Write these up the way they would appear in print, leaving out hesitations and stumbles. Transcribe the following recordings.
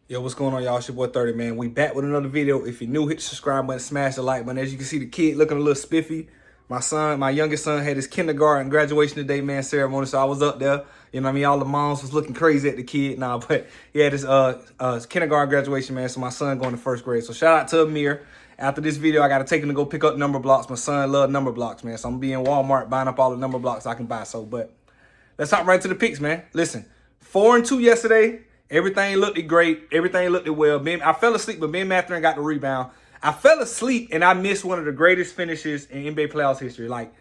Yo, what's going on, y'all? It's your boy 30, man. We back with another video. If you're new, hit the subscribe button, smash the like button. As you can see, the kid looking a little spiffy. My youngest son had his kindergarten graduation today, man, ceremony. So I was up there. You know what I mean? All the moms was looking crazy at the kid. Nah, but he had his kindergarten graduation, man. So my son going to first grade. So shout out to Amir. After this video, I got to take him to go pick up number blocks. My son love number blocks, man. So I'm going to be in Walmart buying up all the number blocks I can buy. So, but let's hop right to the picks, man. Listen, 4-2 yesterday. Everything looked great. Everything looked well. I fell asleep, but Ben Mathurin got the rebound. I fell asleep, and I missed one of the greatest finishes in NBA playoffs history. Like,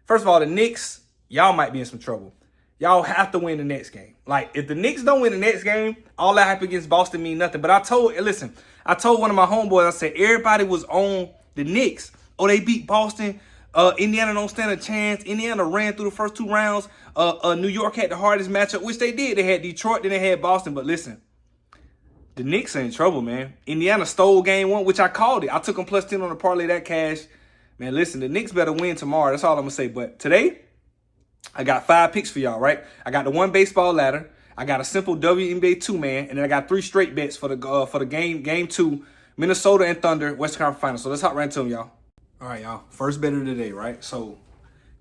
first of all, the Knicks, y'all might be in some trouble. Y'all have to win the next game. Like, if the Knicks don't win the next game, all that hype against Boston mean nothing. But I told one of my homeboys, I said, everybody was on the Knicks. Oh, they beat Boston. Indiana don't stand a chance. Indiana ran through the first two rounds. New York had the hardest matchup, which they did. They had Detroit, then they had Boston. But listen, the Knicks are in trouble, man. Indiana stole game one, which I called it. I took them +10 on the parlay that cash. Man, listen, the Knicks better win tomorrow. That's all I'm going to say. But today, I got 5 picks for y'all, right? I got the one baseball ladder. I got a simple WNBA 2-man. And then I got 3 straight bets for the game 2, Minnesota and Thunder, Western Conference Finals. So let's hop right into them, y'all. All right, y'all. First bet of the day, right? So,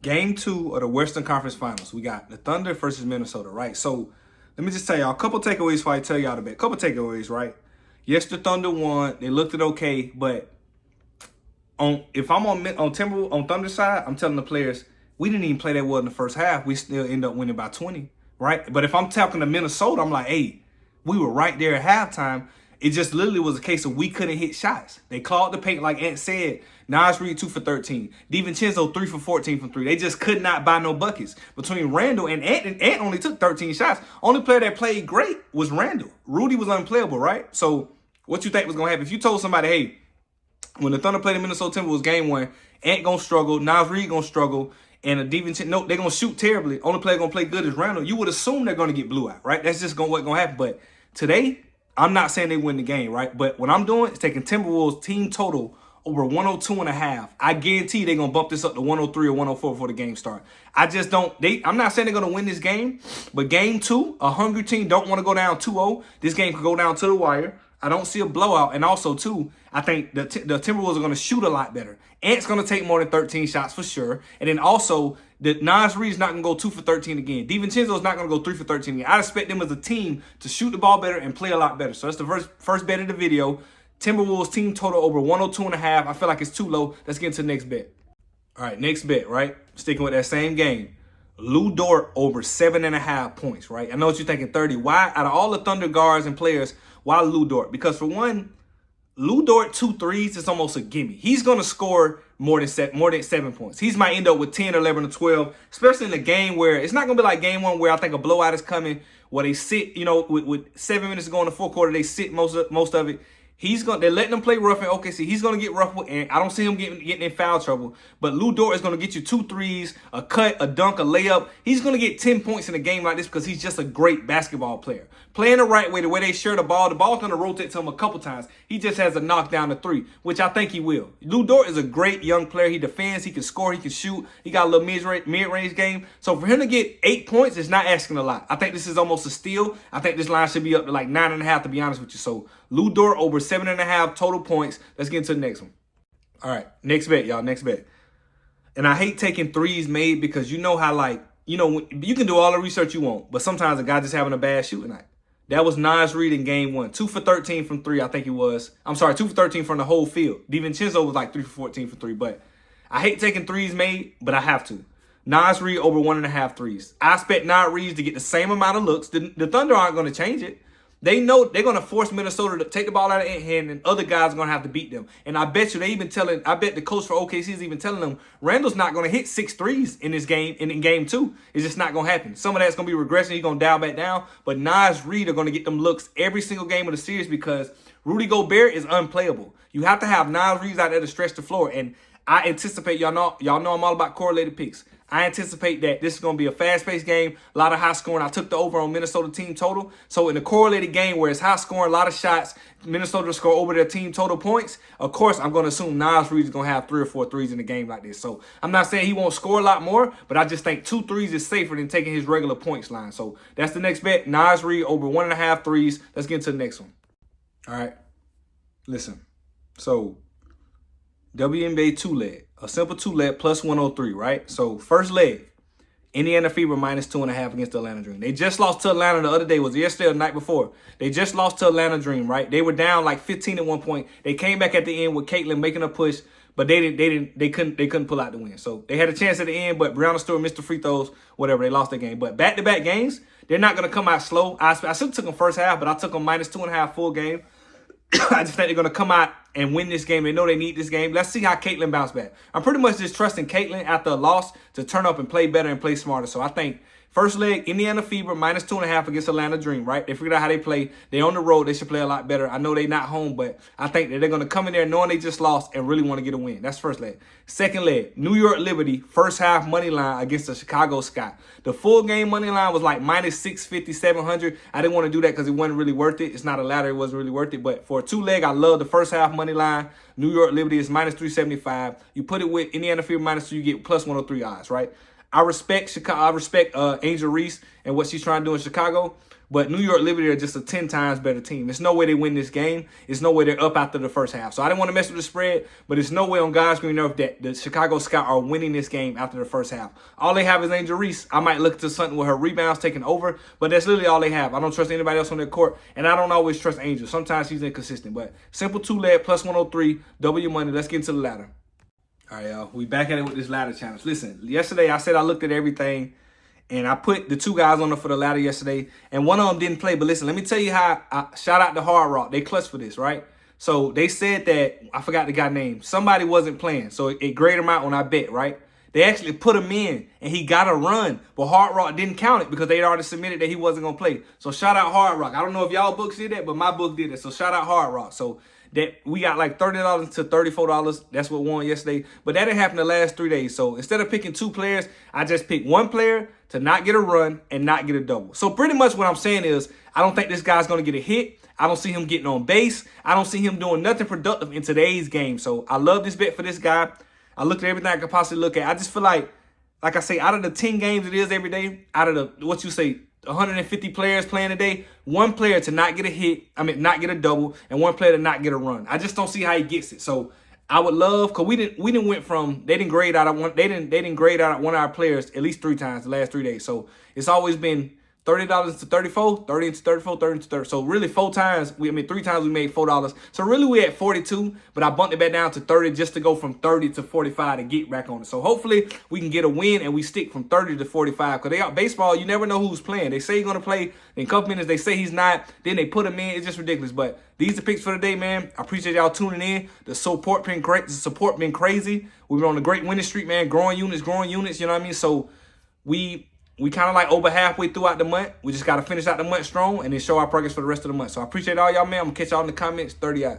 game 2 of the Western Conference Finals. We got the Thunder versus Minnesota, right? So, let me just tell y'all a couple takeaways before I tell y'all the bet. Couple takeaways, right? Yes, the Thunder won. They looked it okay, but if I'm on Thunder side, I'm telling the players we didn't even play that well in the first half. We still end up winning by 20, right? But if I'm talking to Minnesota, I'm like, hey, we were right there at halftime. It just literally was a case of we couldn't hit shots. They clogged the paint, like Ant said. Naz Reid 2 for 13. DiVincenzo 3 for 14 from 3. They just could not buy no buckets. Between Randall and Ant only took 13 shots. Only player that played great was Randall. Rudy was unplayable, right? So what you think was going to happen? If you told somebody, hey, when the Thunder played the Minnesota Timberwolves game 1, Ant going to struggle, Naz Reid going to struggle, and DiVincenzo, no, they're going to shoot terribly. Only player going to play good is Randall. You would assume they're going to get blew out, right? That's just what's going to happen. But today, I'm not saying they win the game, right? But what I'm doing is taking Timberwolves team total over 102.5. I guarantee they're going to bump this up to 103 or 104 before the game starts. I just don't. I'm not saying they're going to win this game, but game 2, a hungry team don't want to go down 2-0. This game could go down to the wire. I don't see a blowout. And also, too, I think the Timberwolves are going to shoot a lot better. Ant's going to take more than 13 shots for sure. And then also, the Naz Reid's not going to go 2 for 13 again. DiVincenzo's not going to go 3 for 13 again. I expect them as a team to shoot the ball better and play a lot better. So that's the first bet of the video. Timberwolves team total over 102.5. I feel like it's too low. Let's get into the next bet. All right, next bet, right? Sticking with that same game. Lou Dort over 7.5 points, right? I know what you're thinking, 30. Why, out of all the Thunder guards and players, why Lou Dort? Because for one, Lou Dort 2 threes is almost a gimme. He's going to score more than 7 points. He might end up with 10, 11, or 12, especially in a game where it's not going to be like game 1 where I think a blowout is coming, where they sit, with 7 minutes to go in the fourth quarter, they sit most of it. They're letting him play rough in OKC. He's going to get rough with Ant. I don't see him getting in foul trouble. But Lou Dort is going to get you 2 threes, a cut, a dunk, a layup. He's going to get 10 points in a game like this because he's just a great basketball player. Playing the right way, the way they share the ball's going to rotate to him a couple times. He just has to knock down the 3, which I think he will. Lou Dort is a great young player. He defends, he can score, he can shoot. He got a little mid-range game. So for him to get 8 points is not asking a lot. I think this is almost a steal. I think this line should be up to like 9.5, to be honest with you. So Lou Dort over 7.5 total points. Let's get into the next one. All right, next bet, y'all. Next bet. And I hate taking threes made because you know how, you can do all the research you want, but sometimes a guy just having a bad shooting night. That was Naz Reid in game 1. 2 for 13 from 3, I think it was. I'm sorry, 2 for 13 from the whole field. DiVincenzo was like 3 for 14 from 3, but I hate taking threes made, but I have to. Naz Reid over 1.5 threes. I expect Naz Reid to get the same amount of looks. The Thunder aren't going to change it. They know they're going to force Minnesota to take the ball out of their hand, and other guys are going to have to beat them. And I bet you I bet the coach for OKC is even telling them, Randall's not going to hit 6 threes in this game, in game 2. It's just not going to happen. Some of that's going to be regression. He's going to dial back down. But Naz Reid are going to get them looks every single game of the series because Rudy Gobert is unplayable. You have to have Naz Reid out there to stretch the floor. And I anticipate, y'all know I'm all about correlated picks. I anticipate that this is going to be a fast-paced game, a lot of high scoring. I took the over on Minnesota team total. So in a correlated game where it's high scoring, a lot of shots, Minnesota to score over their team total points, of course, I'm going to assume Naz Reid is going to have 3 or 4 threes in a game like this. So I'm not saying he won't score a lot more, but I just think 2 threes is safer than taking his regular points line. So that's the next bet. Naz Reid over 1.5 threes. Let's get into the next one. All right. Listen. So WNBA two leg, a simple two leg plus 103, right? So first leg, Indiana Fever minus 2.5 against the Atlanta Dream. They just lost to Atlanta the other day. Was it yesterday or the night before? They just lost to Atlanta Dream, right? They were down like 15 at one point. They came back at the end with Caitlin making a push, but they couldn't pull out the win. So they had a chance at the end, but Brianna Stewart missed the free throws, whatever. They lost the game. But back-to-back games, they're not gonna come out slow. I should have took them first half, but I took them minus 2.5 full game. I just think they're going to come out and win this game. They know they need this game. Let's see how Caitlin bounce back. I'm pretty much just trusting Caitlin after a loss to turn up and play better and play smarter. So I think first leg, Indiana Fever minus 2.5 against Atlanta Dream, right? They figured out how they play. They on the road. They should play a lot better. I know they're not home, but I think that they're going to come in there knowing they just lost and really want to get a win. That's first leg. Second leg, New York Liberty, first half money line against the Chicago Sky. The full game money line was like minus 650, 700. I didn't want to do that because it wasn't really worth it. It's not a ladder. It wasn't really worth it. But for a two leg, I love the first half money line. New York Liberty is minus 375. You put it with Indiana Fever minus 2, you get plus 103 odds, right? I respect Chicago. I respect Angel Reese and what she's trying to do in Chicago. But New York Liberty are just a 10 times better team. There's no way they win this game. There's no way they're up after the first half. So I didn't want to mess with the spread, but there's no way on God's green earth that the Chicago Sky are winning this game after the first half. All they have is Angel Reese. I might look to something with her rebounds taking over, but that's literally all they have. I don't trust anybody else on their court, and I don't always trust Angel. Sometimes she's inconsistent, but simple two-leg plus 103, W money. Let's get into the ladder. All right, y'all. We back at it with this ladder challenge. Listen, yesterday I said I looked at everything, and I put the two guys on there for the ladder yesterday, and one of them didn't play. But listen, let me tell you how shout out to Hard Rock. They clutched for this, right? So they said that, I forgot the guy's name. Somebody wasn't playing, so it graded him out on I bet, right? They actually put him in, and he got a run, but Hard Rock didn't count it because they had already submitted that he wasn't going to play. So shout out Hard Rock. I don't know if y'all books did that, but my book did it. So shout out Hard Rock. So that we got like $30 to $34. That's what won yesterday. But that didn't happen the last 3 days. So instead of picking two players, I just picked one player to not get a run and not get a double. So pretty much what I'm saying is I don't think this guy's going to get a hit. I don't see him getting on base. I don't see him doing nothing productive in today's game. So I love this bet for this guy. I looked at everything I could possibly look at. I just feel like I say, out of the 10 games it is every day, out of the, 150 players playing today, one player to not get a hit, not get a double, and one player to not get a run. I just don't see how he gets it. So I would love, because we didn't went from, they didn't grade out one of our players at least 3 times the last 3 days. So it's always been $30 to 34, 30 into 34, 30 into 30. So really 3 times we made $4. So really we at 42, but I bumped it back down to 30 just to go from 30 to 45 to get back on it. So hopefully we can get a win and we stick from 30 to 45. Because they got baseball, you never know who's playing. They say he's going to play in a couple minutes. They say he's not. Then they put him in. It's just ridiculous. But these are picks for the day, man. I appreciate y'all tuning in. The support been great. The support been crazy. We've been on a great winning streak, man. Growing units, you know what I mean? So we kind of like over halfway throughout the month. We just got to finish out the month strong and then show our progress for the rest of the month. So I appreciate all y'all, man. I'm going to catch y'all in the comments. 30 out.